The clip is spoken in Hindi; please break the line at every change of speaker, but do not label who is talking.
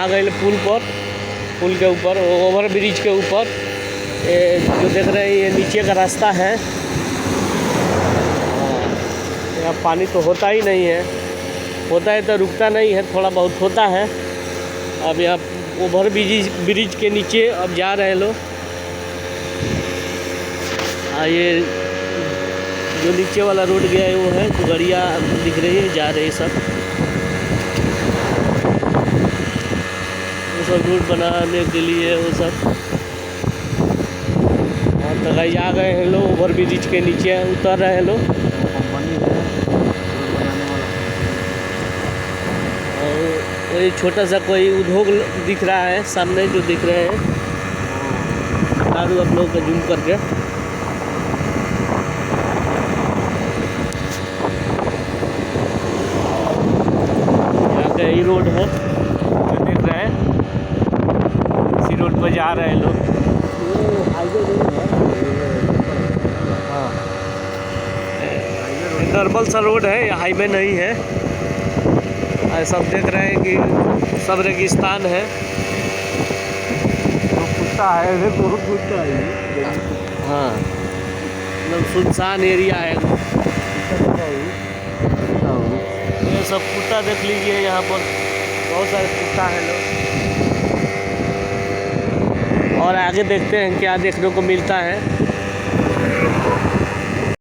आ गए पुल पर, पुल के ऊपर, ओवर ब्रिज के ऊपर। जो देख रहे हैं ये नीचे का रास्ता है। यहाँ पानी तो होता ही नहीं है, होता है तो रुकता नहीं है, थोड़ा बहुत होता है। अब यहाँ ओवर ब्रिज के नीचे अब जा रहे हैं लोग। ये जो नीचे वाला रोड गया है वो है, जो गाड़ियाँ दिख रही है जा रही है सब। वो सब रोड बनाने के लिए वो सब। और तो गाइस आ गए हैं लोग, ओवर ब्रिज के नीचे उतर रहे हैं लोग। और ये छोटा सा कोई उद्योग दिख रहा है सामने, जो दिख रहे हैं। दारू आप लोगों का जूम करके। यहाँ का यही रोड है जो देख रहे हैं, इसी रोड पर जा रहे हैं लोग। हाँ, नॉर्मल सा रोड है, ये हाईवे नहीं है। सब देख रहे हैं कि सब रेगिस्तान है।
कुत्ता है, बहुत कुत्ता है।
हाँ, मतलब सुनसान एरिया है। ये सब कुत्ता देख लीजिए, यहाँ पर बहुत सारे कुत्ता हैं लोग। और आगे देखते हैं क्या देखने को मिलता है।